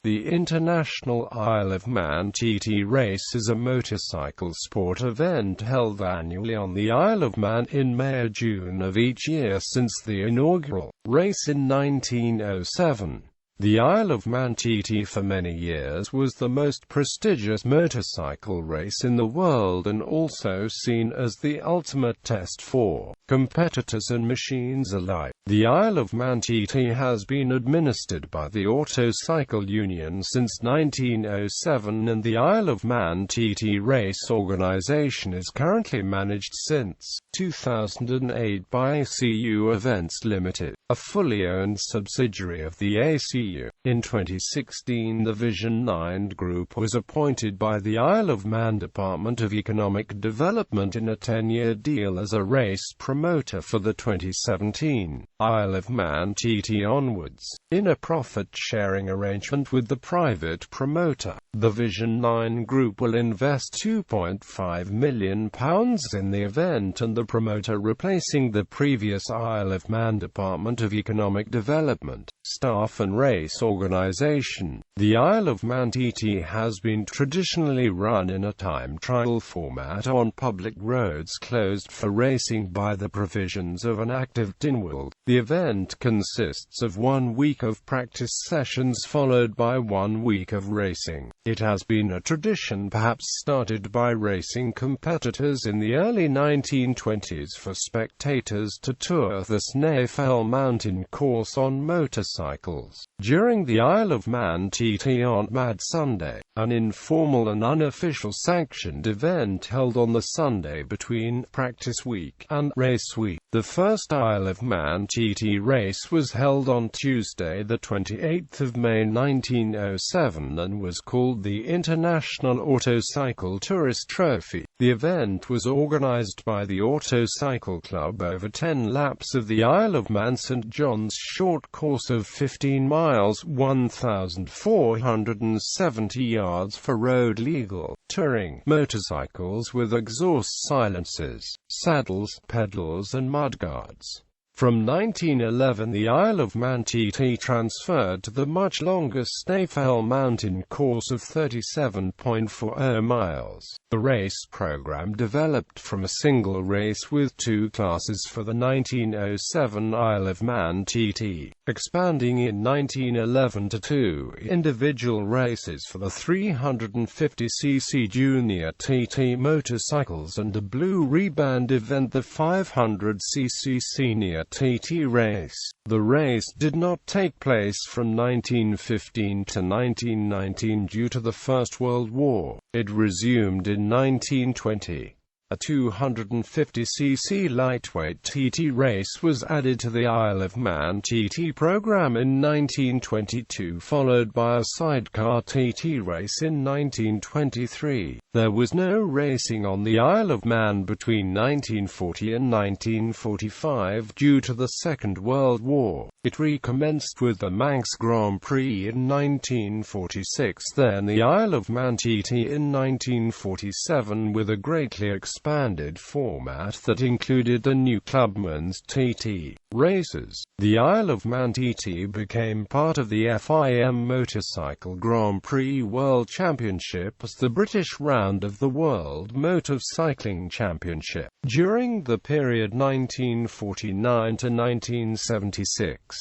The International Isle of Man TT Race is a motorcycle sport event held annually on the Isle of Man in May or June of each year since the inaugural race in 1907. The Isle of Man TT for many years was the most prestigious motorcycle race in the world and also seen as the ultimate test for competitors and machines alike. The Isle of Man TT has been administered by the Auto Cycle Union since 1907 and the Isle of Man TT race organization is currently managed since 2008 by ACU Events Ltd, a fully owned subsidiary of the ACU. In 2016 the Vision 9 Group was appointed by the Isle of Man Department of Economic Development in a 10-year deal as a race promoter for the 2017 Isle of Man TT onwards, in a profit-sharing arrangement with the private promoter. The Vision 9 Group will invest £2.5 million in the event and the promoter replacing the previous Isle of Man Department of Economic Development, Staff and Race Organization. The Isle of Man TT has been traditionally run in a time trial format on public roads closed for racing by the provisions of an active inaugural. The event consists of 1 week of practice sessions followed by 1 week of racing. It has been a tradition perhaps started by racing competitors in the early 1920s for spectators to tour the Snaefell mountain course on motorcycles. During the Isle of Man TT on Mad Sunday, an informal and unofficial sanctioned event held on the Sunday between practice week and race week. The first Isle of Man TT race was held on Tuesday the 28th of May 1907 and was called the International Autocycle Tourist Trophy. The event was organized by the Auto Cycle Club over 10 laps of the Isle of Man St. John's short course of 15 miles 1,470 yards for road legal touring motorcycles with exhaust silencers, saddles, pedals and mudguards. From 1911 the Isle of Man TT transferred to the much longer Snaefell mountain course of 37.40 miles. The race program developed from a single race with 2 classes for the 1907 Isle of Man TT, expanding in 1911 to 2 individual races for the 350cc Junior TT motorcycles and a blue reband event, the 500cc Senior TT race. The race did not take place from 1915 to 1919 due to the First World War. It resumed in 1920. A 250cc lightweight TT race was added to the Isle of Man TT program in 1922, followed by a sidecar TT race in 1923. There was no racing on the Isle of Man between 1940 and 1945 due to the Second World War. It recommenced with the Manx Grand Prix in 1946, then the Isle of Man TT in 1947 with a greatly expanded format that included the new Clubman's TT races. The Isle of Man TT became part of the FIM Motorcycle Grand Prix World Championship as the British round of the World Motorcycling Championship. During the period 1949 to 1976,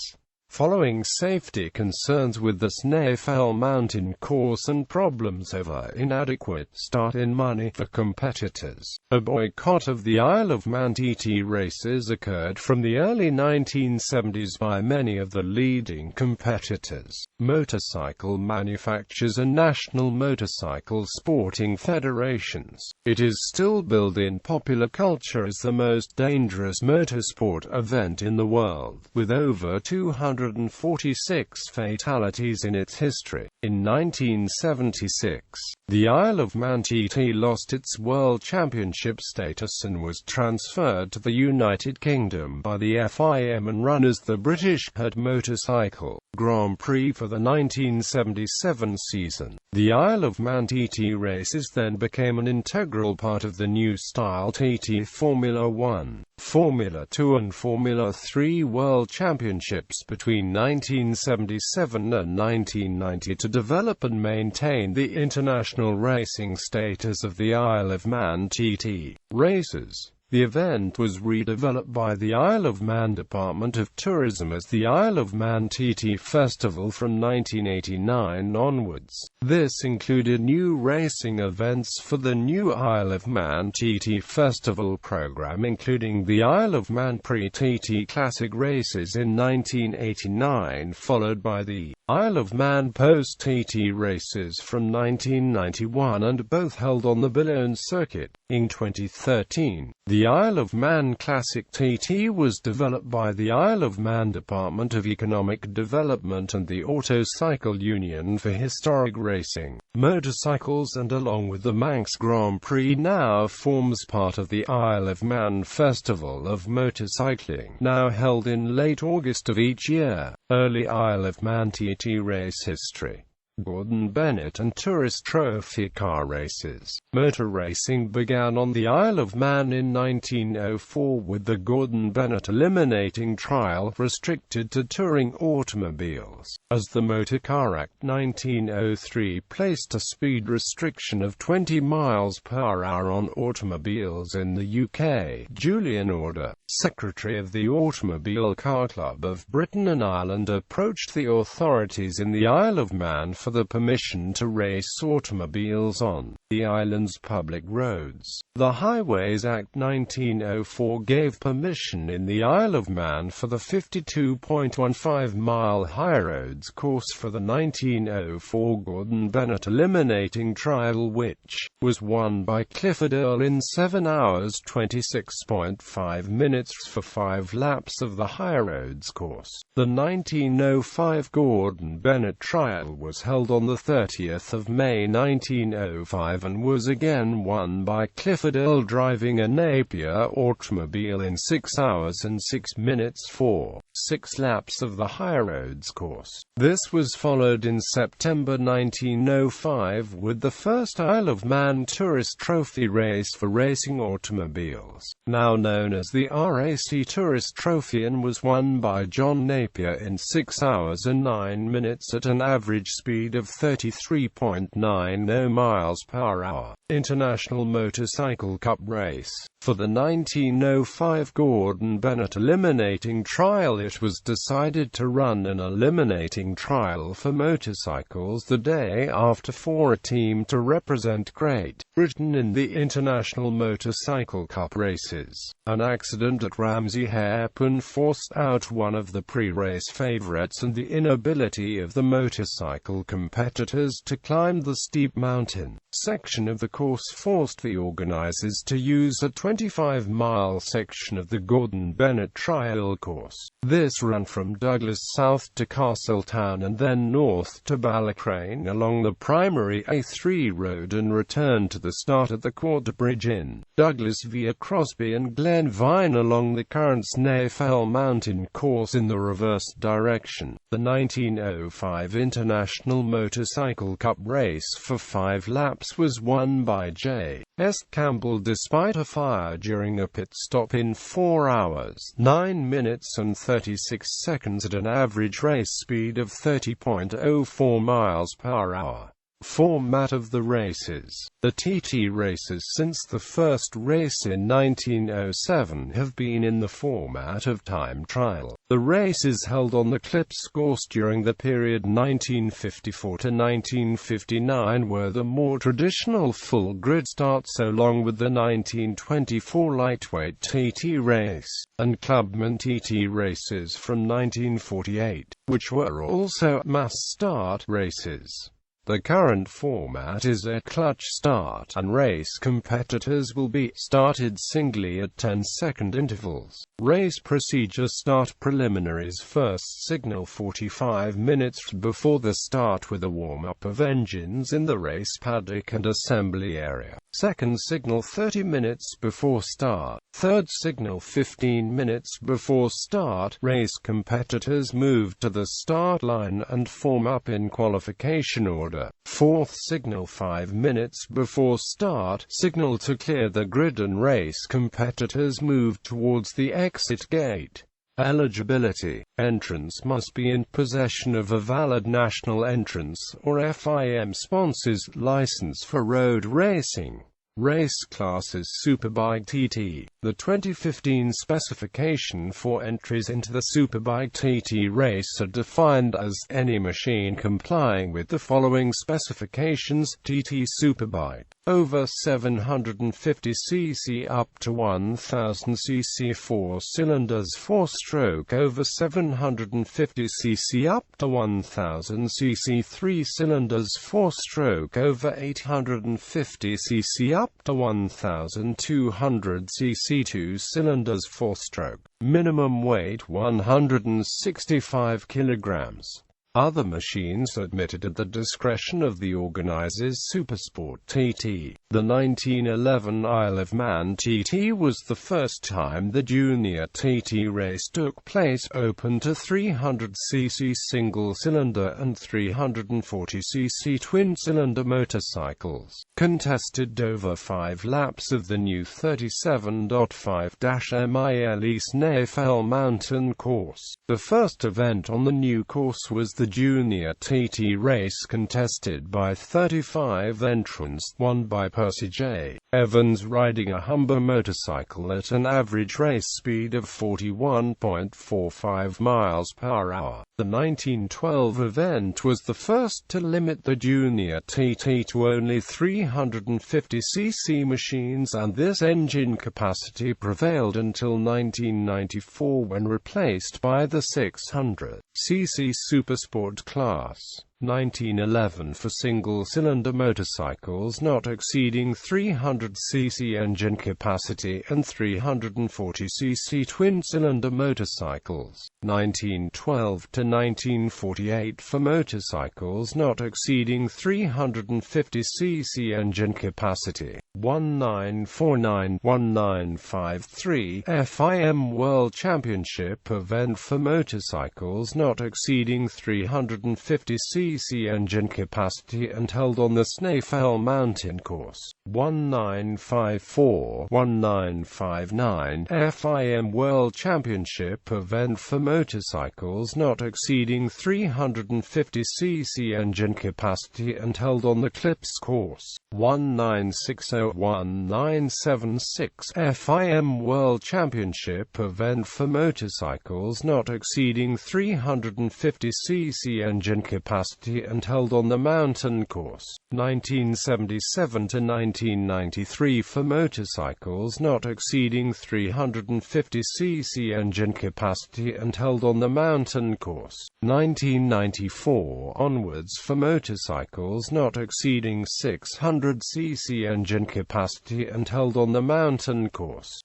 following safety concerns with the Snaefell mountain course and problems over inadequate start-in money for competitors, a boycott of the Isle of Man TT races occurred from the early 1970s by many of the leading competitors, motorcycle manufacturers and national motorcycle sporting federations. It is still billed in popular culture as the most dangerous motorsport event in the world, with over 246 fatalities in its history. In 1976, the Isle of Man TT lost its World Championship status and was transferred to the United Kingdom by the FIM and run as the British Head Motorcycle Grand Prix for the 1977 season. The Isle of Man TT races then became an integral part of the new style TT Formula 1, Formula 2 and Formula 3 World Championships between between 1977 and 1990 to develop and maintain the international racing status of the Isle of Man TT races. The event was redeveloped by the Isle of Man Department of Tourism as the Isle of Man TT Festival from 1989 onwards. This included new racing events for the new Isle of Man TT Festival program, including the Isle of Man Pre-TT Classic races in 1989, followed by the Isle of Man Post-TT races from 1991, and both held on the Agljones circuit. In 2013, the Isle of Man Classic TT was developed by the Isle of Man Department of Economic Development and the Autocycle Union for Historic Racing Motorcycles, and along with the Manx Grand Prix now forms part of the Isle of Man Festival of Motorcycling, now held in late August of each year. Early Isle of Man TT race history. Gordon Bennett and Tourist Trophy car races. Motor racing began on the Isle of Man in 1904 with the Gordon Bennett eliminating trial restricted to touring automobiles, as the Motor Car Act 1903 placed a speed restriction of 20 miles per hour on automobiles in the UK. Julian Order, Secretary of the Automobile Car Club of Britain and Ireland, approached the authorities in the Isle of Man for the permission to race automobiles on the island's public roads. The Highways Act 1904 gave permission in the Isle of Man for the 52.15-mile high roads course for the 1904 Gordon Bennett eliminating trial, which was won by Clifford Earl in 7 hours 26.5 minutes for 5 laps of the high roads course. The 1905 Gordon Bennett trial was held on the 30th of May 1905 and was again won by Clifford Earl driving a Napier automobile in 6 hours and 6 minutes for 6 laps of the high roads course. This was followed in September 1905 with the first Isle of Man Tourist Trophy race for racing automobiles, now known as the RAC Tourist Trophy, and was won by John Napier in 6 hours and 9 minutes at an average speed of 33.90 miles per hour. International Motorcycle Cup race. For the 1905 Gordon Bennett eliminating trial, it was decided to run an eliminating trial for motorcycles the day after for a team to represent Great Britain in the International Motorcycle Cup races. An accident at Ramsey Hairpin forced out one of the pre-race favourites, and the inability of the motorcycle competitors to climb the steep mountain section of the course forced the organisers to use a 25-mile section of the Gordon Bennett trial course. This ran from Douglas south to Castletown and then north to Ballycrane along the primary A3 road and returned to the start at the Court Bridge in Douglas via Crosby and Glenvine along the current Snaefell Mountain course in the reverse direction. The 1905 International Motorcycle Cup race for 5 laps was won by J. S. Campbell despite a fire during a pit stop in 4 hours, 9 minutes and 36 seconds at an average race speed of 30.04 miles per hour. Format of the races. The TT races since the first race in 1907 have been in the format of time trial. The races held on the Clips course during the period 1954 to 1959 were the more traditional full grid starts, along with the 1924 lightweight TT race and Clubman TT races from 1948, which were also mass start races. The current format is a clutch start, and race competitors will be started singly at 10-second intervals. Race procedure: start preliminaries. First signal 45 minutes before the start with a warm-up of engines in the race paddock and assembly area. Second signal 30 minutes before start. Third signal 15 minutes before start. Race competitors move to the start line and form up in qualification order. Fourth signal 5 minutes before start. Signal to clear the grid and race competitors move towards the exit gate. Eligibility. Entrants must be in possession of a valid National Entrance or FIM sponsors license for road racing. Race classes. Superbike TT. The 2015 specification for entries into the Superbike TT race are defined as any machine complying with the following specifications: TT Superbike, over 750 cc up to 1000 cc 4 cylinders 4-stroke, over 750 cc up to 1000 cc 3 cylinders 4-stroke, over 850 cc up to 1200 cc 2 cylinders 4-stroke. Minimum weight 165 kilograms. Other machines admitted at the discretion of the organizers. Supersport TT. The 1911 Isle of Man TT was the first time the junior TT race took place, open to 300cc single-cylinder and 340cc twin-cylinder motorcycles. Contested over 5 laps of the new 37.5-mile Snaefell mountain course. The first event on the new course was the junior TT race, contested by 35 entrants, won by Percy J. Evans riding a Humber motorcycle at an average race speed of 41.45 miles per hour. The 1912 event was the first to limit the junior TT to only 350cc machines, and this engine capacity prevailed until 1994, when replaced by the 600cc Supersport class. 1911 for single-cylinder motorcycles not exceeding 300cc engine capacity and 340cc twin-cylinder motorcycles. 1912 to 1948 for motorcycles not exceeding 350cc engine capacity. 1949-1953 FIM World Championship event for motorcycles not exceeding 350cc engine capacity and held on the Snaefell mountain course. 1954-1959 FIM World Championship event for motorcycles not exceeding 350cc engine capacity and held on the Clips course. 1960-1976 FIM World Championship event for motorcycles not exceeding 350cc engine capacity and held on the mountain course. 1977-1993 for motorcycles not exceeding 350cc engine capacity and held on the mountain course. 1994 onwards for motorcycles not exceeding 600cc engine capacity and held on the mountain course.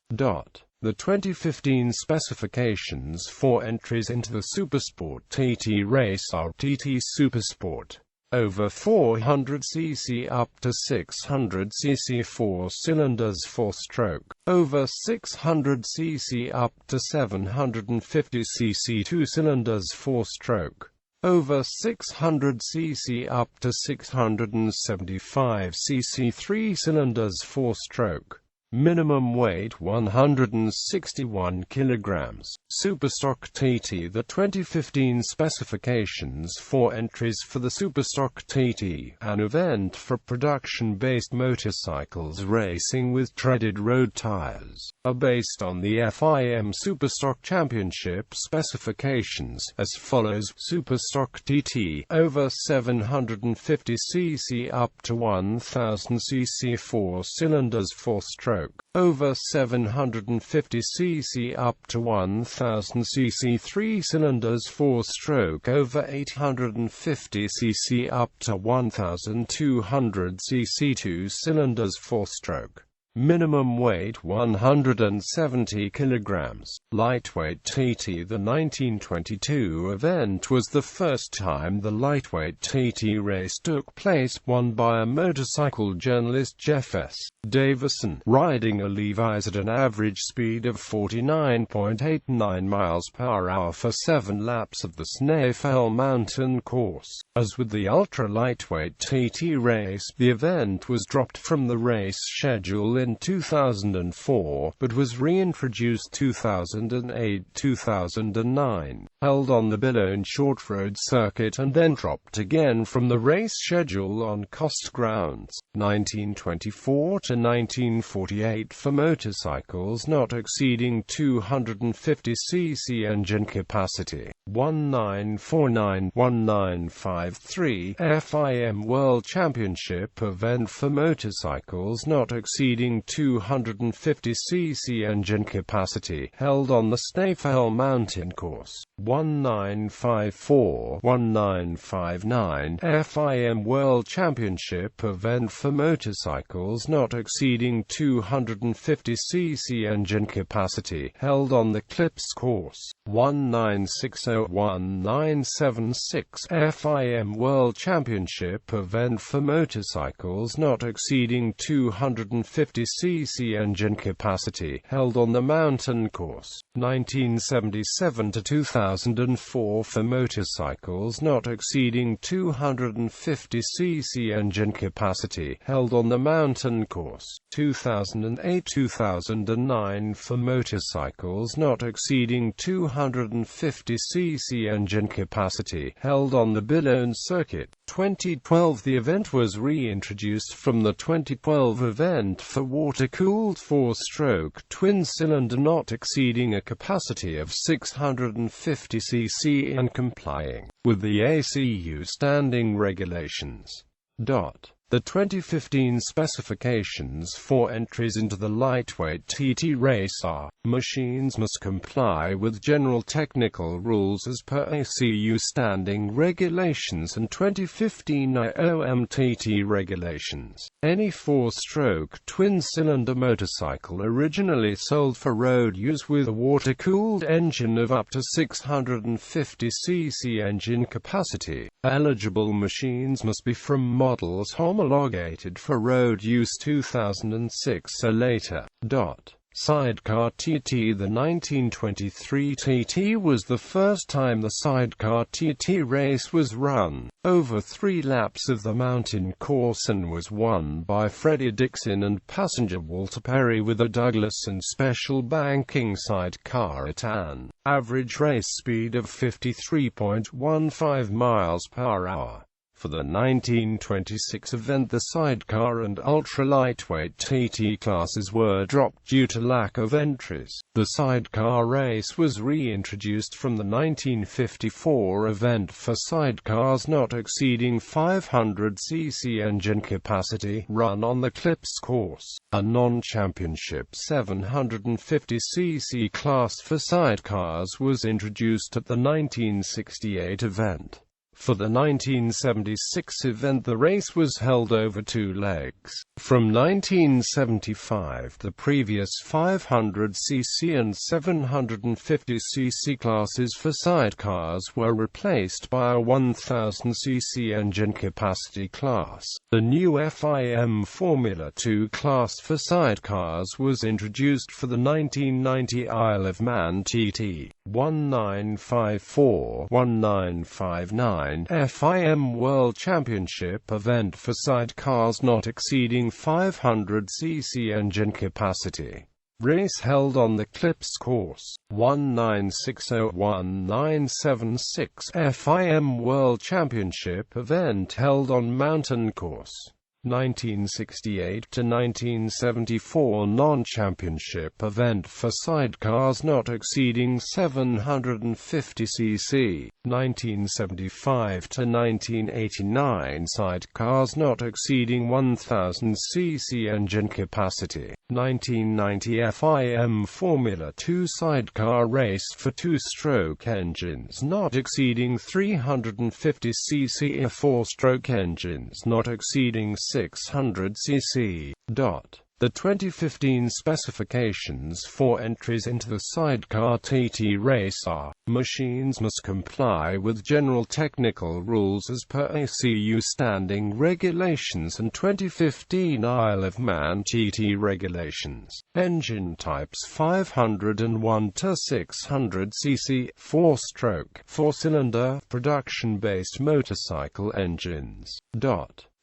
The 2015 specifications for entries into the Supersport TT race are: TT Supersport, over 400cc up to 600cc 4 cylinders 4-stroke, over 600cc up to 750cc 2 cylinders 4-stroke, over 600cc up to 675cc 3 cylinders 4-stroke. Minimum weight 161 kilograms. Superstock TT. The 2015 specifications for entries for the Superstock TT, an event for production-based motorcycles racing with treaded road tires, are based on the FIM Superstock Championship specifications as follows: Superstock TT, over 750cc up to 1000cc 4 cylinders 4-stroke, over 750cc up to 1000cc 3 cylinders 4-stroke, over 850cc up to 1200cc 2 cylinders 4-stroke. Minimum weight 170 kilograms. Lightweight TT. The 1922 event was the first time the lightweight TT race took place, won by a motorcycle journalist, Jeff S. Davison, riding a Levi's at an average speed of 49.89 miles per hour for 7 laps of the Snaefell mountain course. As with the ultra-lightweight TT race, the event was dropped from the race schedule in in 2004, but was reintroduced 2008-2009, held on the Agljones short road circuit and then dropped again from the race schedule on cost grounds. 1924 to 1948 for motorcycles not exceeding 250 cc engine capacity. 1949-1953 FIM World Championship event for motorcycles not exceeding 250 cc engine capacity, held on the Snaefell mountain course. 1954-1959 FIM World Championship event for motorcycles not exceeding 250 cc engine capacity, held on the Clips course. 1960-1976 FIM World Championship event for motorcycles not exceeding 250 cc engine capacity, held on the mountain course. 1977 to 2004 for motorcycles not exceeding 250 cc engine capacity, held on the mountain course. 2008-2009 for motorcycles not exceeding 250 cc engine capacity, held on the Agljones circuit. 2012 the event was reintroduced from the 2012 event for water-cooled four-stroke twin-cylinder not exceeding a capacity of 650 cc and complying with the ACU standing regulations. The 2015 specifications for entries into the lightweight TT race are: machines must comply with general technical rules as per ACU standing regulations and 2015 IOM-TT regulations. Any four-stroke twin-cylinder motorcycle originally sold for road use with a water-cooled engine of up to 650 cc engine capacity. Eligible machines must be from models homologated for road use 2006 or later. Sidecar TT. The 1923 TT was the first time the sidecar TT race was run, over 3 laps of the mountain course, and was won by Freddie Dixon and passenger Walter Perry with a Douglas and special banking sidecar at an average race speed of 53.15 miles per hour. For the 1926 event, the sidecar and ultra-lightweight TT classes were dropped due to lack of entries. The sidecar race was reintroduced from the 1954 event for sidecars not exceeding 500 cc engine capacity, run on the Clips course. A non-championship 750 cc class for sidecars was introduced at the 1968 event. For the 1976 event, the race was held over 2 legs. From 1975, the previous 500cc and 750cc classes for sidecars were replaced by a 1000cc engine capacity class. The new FIM Formula 2 class for sidecars was introduced for the 1990 Isle of Man TT. 1954-1959 FIM World Championship event for sidecars not exceeding 500 cc engine capacity. Race held on the Clips course. 1960-1976 FIM World Championship event held on mountain course. 1968 to 1974 non-championship event for sidecars not exceeding 750 cc. 1975 to 1989 sidecars not exceeding 1000 cc engine capacity. 1990 FIM Formula 2 sidecar race for two-stroke engines not exceeding 350 cc or four-stroke engines not exceeding 600 cc. The 2015 specifications for entries into the sidecar TT race are: machines must comply with general technical rules as per ACU standing regulations and 2015 Isle of Man TT regulations. Engine types 501 to 600 cc, 4-stroke, 4-cylinder, production-based motorcycle engines.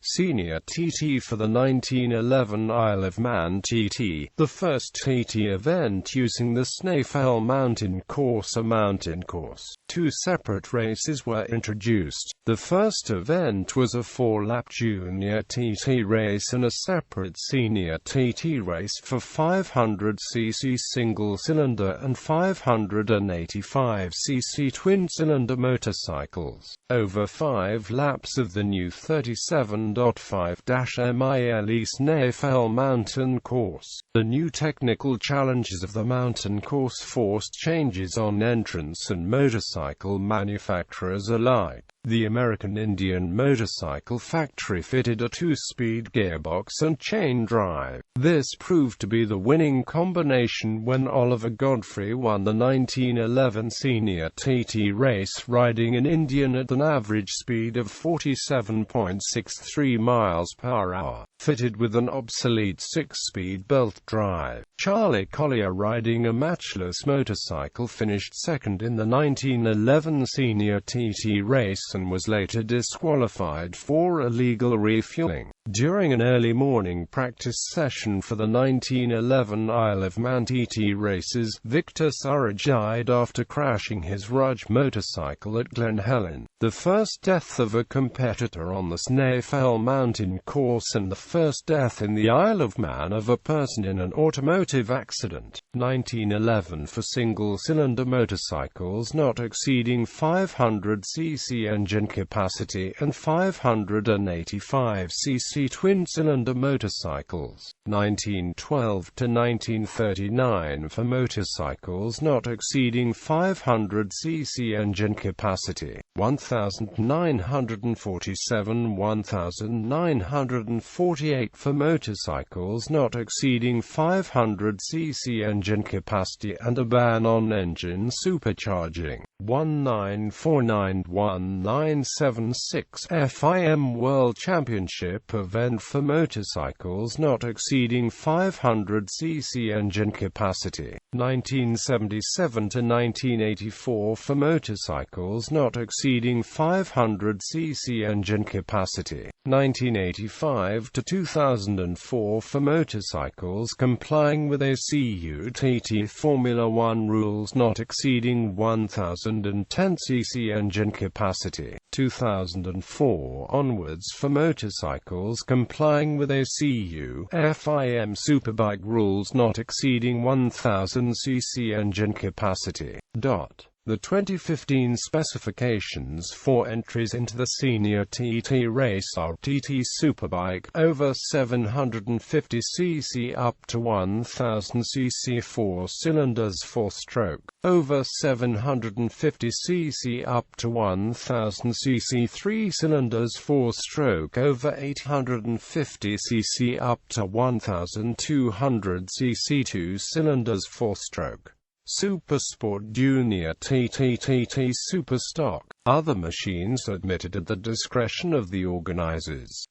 Senior TT for the 1911 Isle of Man TT, the first TT event using the Snaefell Mountain Course. A mountain course. Two separate races were introduced. The first event was a 4-lap junior TT race and a separate senior TT race for 500cc single-cylinder and 585cc twin-cylinder motorcycles. Over 5 laps of the new 37.5-mile Snaefell Mountain Course. The new technical challenges of the mountain course forced changes on entrance and motorcycle manufacturers alike. The American Indian Motorcycle Factory fitted a 2-speed gearbox and chain drive. This proved to be the winning combination when Oliver Godfrey won the 1911 Senior TT race, riding an Indian at an average speed of 47.63 miles per hour, fitted with an obsolete 6-speed belt drive. Charlie Collier, riding a matchless motorcycle, finished second in the 1911 Senior TT race and was later disqualified for illegal refueling. During an early morning practice session for the 1911 Isle of Man TT races, Victor Surridge died after crashing his Rudge motorcycle at Glen Helen, the first death of a competitor on the Snaefell Mountain Course and the first death in the Isle of Man of a person in an automotive accident. 1911 for single-cylinder motorcycles not exceeding 500cc engine capacity and 585cc twin-cylinder motorcycles. 1912 to 1939 for motorcycles not exceeding 500cc engine capacity. 1947 1948 for motorcycles not exceeding 500cc engine capacity and a ban on engine supercharging. 1949-1976 FIM World Championship event for motorcycles not exceeding 500cc engine capacity. 1977 to 1984 for motorcycles not exceeding 500cc engine capacity. 1985 to 2004 for motorcycles complying with ACU TT Formula 1 rules not exceeding 1010cc engine capacity. 2004 onwards for motorcycles complying with ACU FIM Superbike rules not exceeding 1000cc engine capacity. The 2015 specifications for entries into the Senior TT race are TT Superbike over 750cc up to 1000cc 4 cylinders 4-stroke, over 750cc up to 1000cc 3 cylinders 4-stroke, over 850cc up to 1200cc 2 cylinders 4-stroke. Supersport Junior TT Superstock. Other machines admitted at the discretion of the organizers.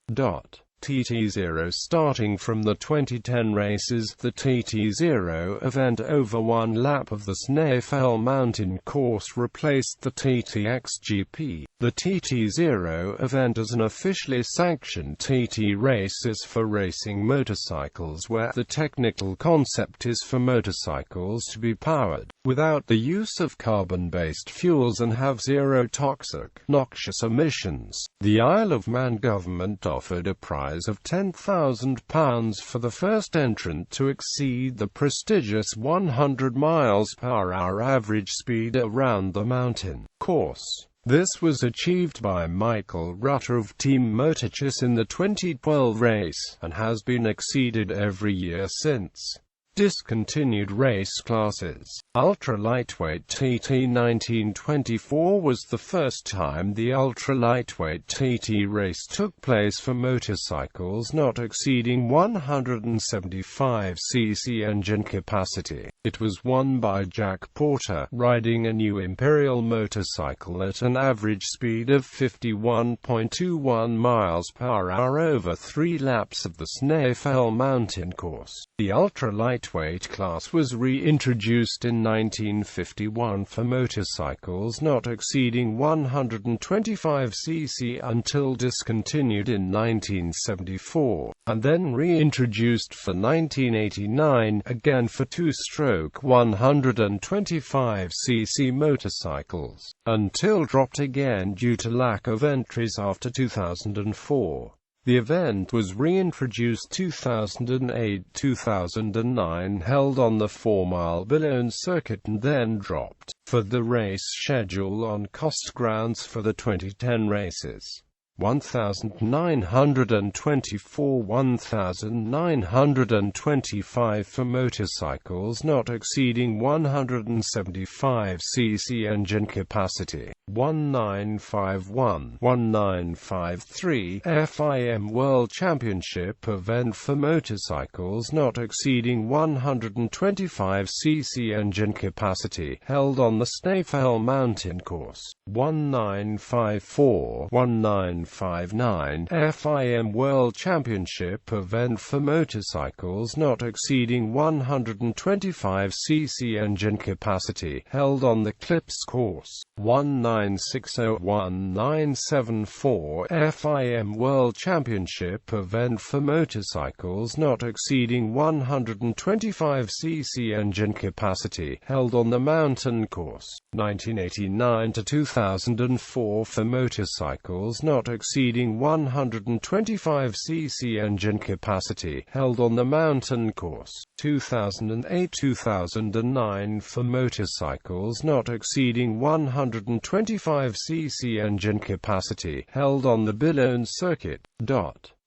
TT0 starting from the 2010 races, the TT0 event over 1 lap of the Snaefell Mountain Course replaced the TTXGP. The TT0 event is an officially sanctioned TT race is for racing motorcycles where the technical concept is for motorcycles to be powered without the use of carbon-based fuels and have zero toxic, noxious emissions. The Isle of Man government offered a prize of £10,000 for the first entrant to exceed the prestigious 100 miles per hour average speed around the mountain course. This was achieved by Michael Rutter of Team Motorchase in the 2012 race, and has been exceeded every year since. Discontinued race classes. Ultra-lightweight TT 1924 was the first time the ultra-lightweight TT race took place for motorcycles not exceeding 175cc engine capacity. It was won by Jack Porter, riding a new Imperial motorcycle at an average speed of 51.21 miles per hour over 3 laps of the Snaefell Mountain Course. The ultra-lightweight ultra-lightweight class was reintroduced in 1951 for motorcycles not exceeding 125 cc until discontinued in 1974, and then reintroduced for 1989 again for two-stroke 125 cc motorcycles, until dropped again due to lack of entries after 2004. The event was reintroduced 2008-2009, held on the 4-mile Agljones circuit, and then dropped for the race schedule on cost grounds for the 2010 races. 1924 1925 for motorcycles not exceeding 175 cc engine capacity. 1951 1953 FIM World Championship event for motorcycles not exceeding 125 cc engine capacity, held on the Snaefell mountain course. 1954 1959 FIM World Championship event for motorcycles not exceeding 125 cc engine capacity, held on the Clips course. 1960 1974 FIM World Championship event for motorcycles not exceeding 125 cc engine capacity, held on the Mountain course. 1989 to 2004 for motorcycles not exceeding 125 cc engine capacity, held on the Mountain course. 2008-2009 for motorcycles not exceeding 125 cc engine capacity, held on the Agljones circuit.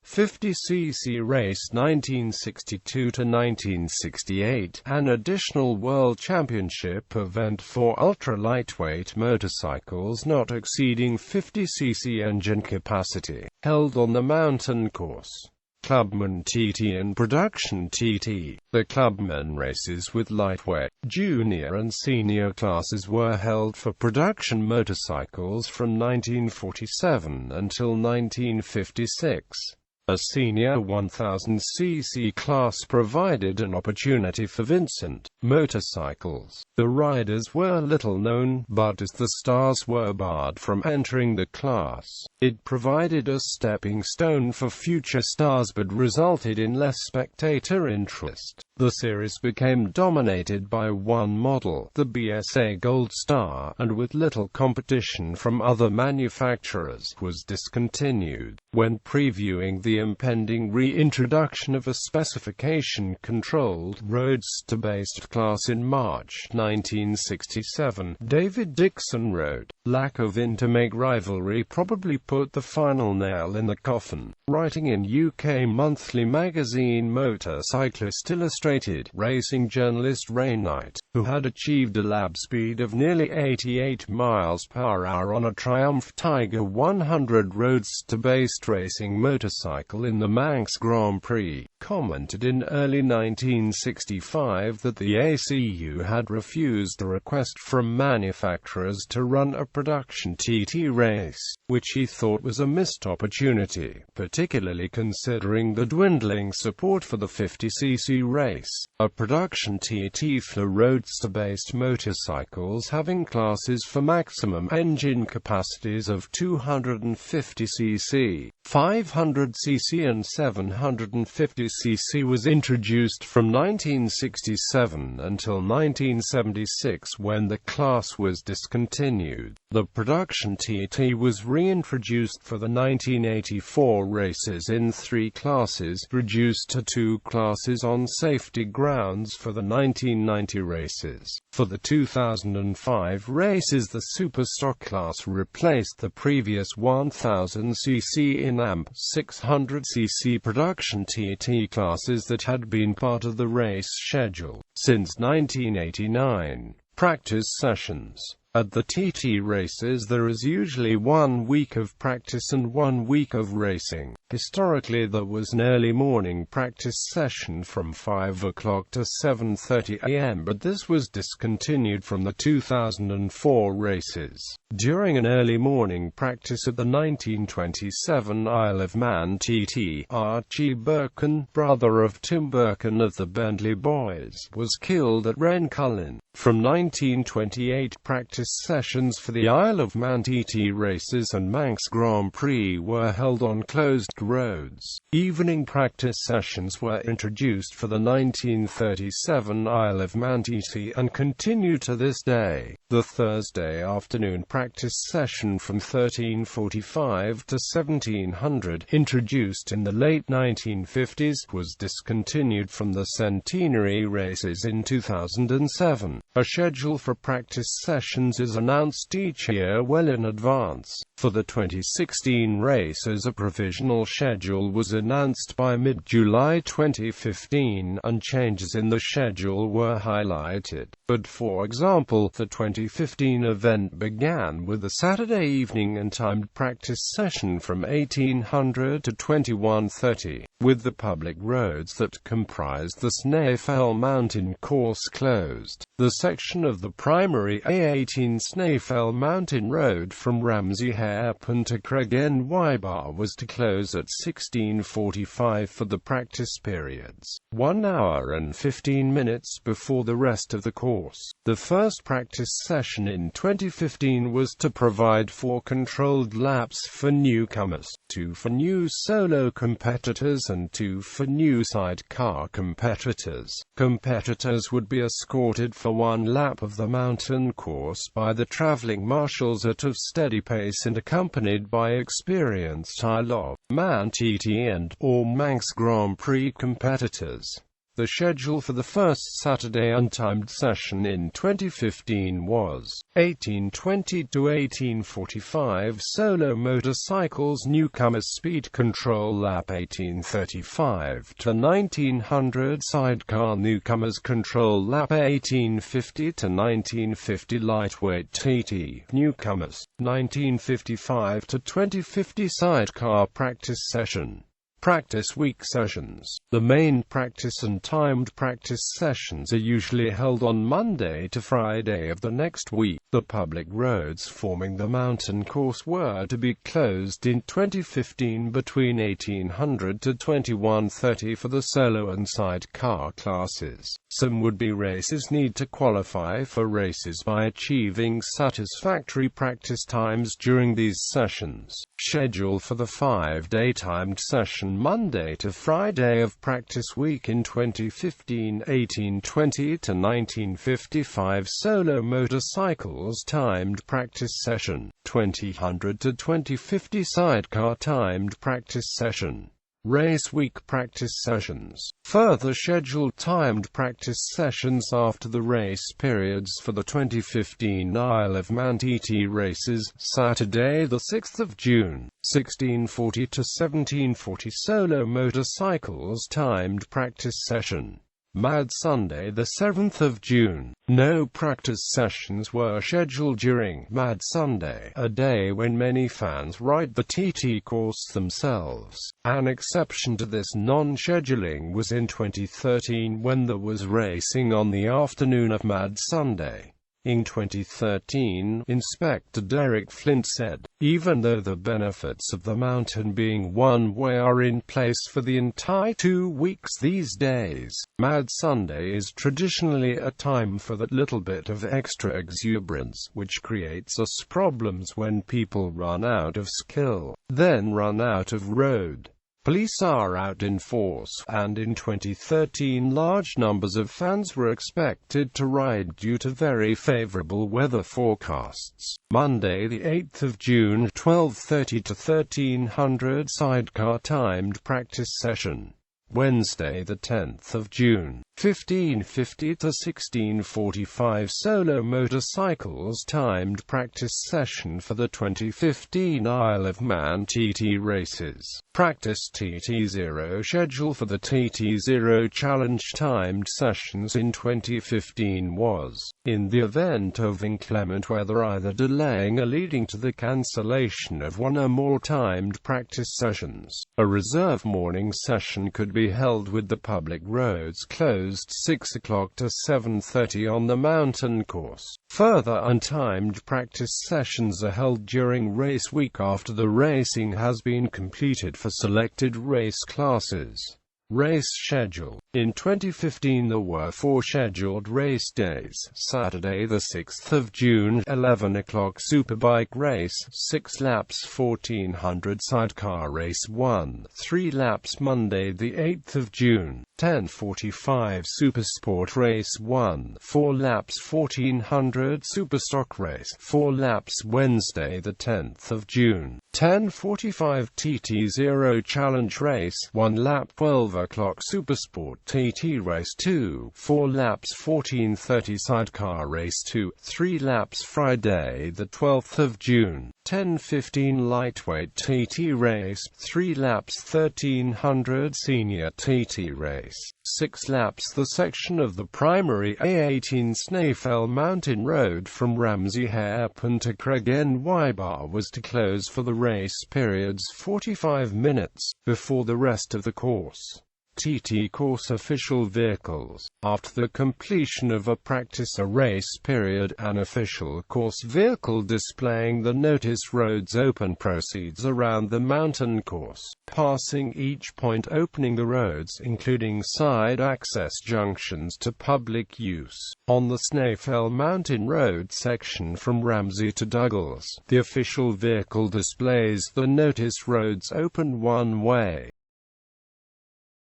50 cc race 1962 to 1968, an additional World Championship event for ultra-lightweight motorcycles not exceeding 50 cc engine capacity, held on the Mountain course. Clubman TT and Production TT. The Clubman races with lightweight, junior and senior classes were held for production motorcycles from 1947 until 1956. A senior 1000cc class provided an opportunity for Vincent motorcycles. The riders were little known, but as the stars were barred from entering the class, it provided a stepping stone for future stars but resulted in less spectator interest. The series became dominated by one model, the BSA Gold Star, and with little competition from other manufacturers, was discontinued. When previewing the impending reintroduction of a specification-controlled roadster-based class in March 1967, David Dixon wrote, "Lack of intermeg rivalry probably put the final nail in the coffin." Writing in UK monthly magazine Motorcyclist Illustrated, racing journalist Ray Knight, who had achieved a lap speed of nearly 88 miles per hour on a Triumph Tiger 100 roadster-based racing motorcycle in the Manx Grand Prix, commented in early 1965 that the ACU had refused a request from manufacturers to run a production TT race, which he thought was a missed opportunity, particularly considering the dwindling support for the 50cc race, a production TT for roadster-based motorcycles having classes for maximum engine capacities of 250cc, 500cc and 750cc was introduced from 1967 until 1976 when the class was discontinued. The production TT was reintroduced for the 1984 races in 3 classes, reduced to 2 classes on safety grounds for the 1990 races. For the 2005 races, the Superstock class replaced the previous 1000cc in-amp 600cc production TT classes that had been part of the race schedule since 1989. Practice sessions. At the TT races there is usually 1 week of practice and 1 week of racing. Historically there was an early morning practice session from 5 o'clock to 7:30 am, but this was discontinued from the 2004 races. During an early morning practice at the 1927 Isle of Man TT, Archie Birkin, brother of Tim Birkin of the Bentley Boys, was killed at Rencullen. From 1928 practice sessions for the Isle of Man TT races and Manx Grand Prix were held on closed roads. Evening practice sessions were introduced for the 1937 Isle of Man TT and continue to this day. The Thursday afternoon practice session from 1345 to 1700, introduced in the late 1950s, was discontinued from the centenary races in 2007. A schedule for practice sessions is announced each year well in advance. For the 2016 races, a provisional schedule was announced by mid-July 2015, and changes in the schedule were highlighted. But for example, the 2015 event began with a Saturday evening and timed practice session from 1800 to 21:30, with the public roads that comprised the Snaefell Mountain course closed. The section of the primary A18 Snaefell Mountain Road from Ramsey Hairpin to Craig en.Wikipedia was to close at 16:45 for the practice periods, 1 hour and 15 minutes before the rest of the course. The first practice session in 2015 was to provide 4 controlled laps for newcomers, 2 for new solo competitors and 2 for new sidecar competitors. Competitors would be escorted for 1 lap of the mountain course by the traveling marshals at a steady pace and accompanied by experienced Isle of Man TT and/or Manx Grand Prix competitors. The schedule for the first Saturday untimed session in 2015 was 18:20 to 18:45 solo motorcycles newcomers speed control lap, 18:35 to 1900 sidecar newcomers control lap, 1850 to 1950 lightweight TT newcomers, 1955 to 2050 sidecar practice session. Practice week sessions. The main practice and timed practice sessions are usually held on Monday to Friday of the next week. The public roads forming the mountain course were to be closed in 2015 between 1800 to 21:30 for the solo and sidecar classes. Some would-be races need to qualify for races by achieving satisfactory practice times during these sessions. Schedule for the 5-day timed session Monday to Friday of practice week in 2015, 1820 to 1955 solo motorcycles timed practice session, 2000 to 2050 sidecar timed practice session. Race week practice sessions. Further scheduled timed practice sessions after the race periods for the 2015 Isle of Man TT races. Saturday the 6th of June, 1640 to 1740 solo motorcycles timed practice session. Mad Sunday the 7th of June. No practice sessions were scheduled during Mad Sunday, a day when many fans ride the TT course themselves. An exception to this non-scheduling was in 2013 when there was racing on the afternoon of Mad Sunday. In 2013, Inspector Derek Flint said, "Even though the benefits of the mountain being one-way are in place for the entire 2 weeks these days, Mad Sunday is traditionally a time for that little bit of extra exuberance, which creates us problems when people run out of skill, then run out of road. Police are out in force, and in 2013 large numbers of fans were expected to ride due to very favorable weather forecasts." Monday the 8th of June, 12:30 to 1300 sidecar timed practice session. Wednesday the 10th of June, 1550 to 1645 solo motorcycles timed practice session for the 2015 Isle of Man TT races. Practice TT0 schedule for the TT0 Challenge timed sessions in 2015 was, in the event of inclement weather either delaying or leading to the cancellation of one or more timed practice sessions, a reserve morning session could be held with the public roads closed 6 o'clock to 7:30 on the mountain course. Further untimed practice sessions are held during race week after the racing has been completed for selected race classes. Race schedule. In 2015 there were 4 scheduled race days. Saturday the 6th of June, 11 o'clock Superbike race, 6 laps 1400 sidecar race 1, 3 laps Monday the 8th of June, 10:45 Supersport race 1, 4 laps 1400 Superstock race, 4 laps Wednesday the 10th of June, 10:45 TT0 Challenge race, 1 lap 12 o'clock Supersport TT race 2, 4 laps 14:30 Sidecar race 2, 3 laps Friday the 12th of June, 10:15 Lightweight TT race, 3 laps 1300 Senior TT race, 6 laps. The section of the primary A18 Snaefell Mountain Road from Ramsey Hairpin to Craig en.Wikipedia was to close for the race periods 45 minutes before the rest of the course. TT course official vehicles. After the completion of a practice or race period, an official course vehicle displaying the notice "Roads Open" proceeds around the mountain course, passing each point opening the roads, including side access junctions to public use. On the Snaefell Mountain Road section from Ramsey to Douglas, the official vehicle displays the notice "Roads Open" one way.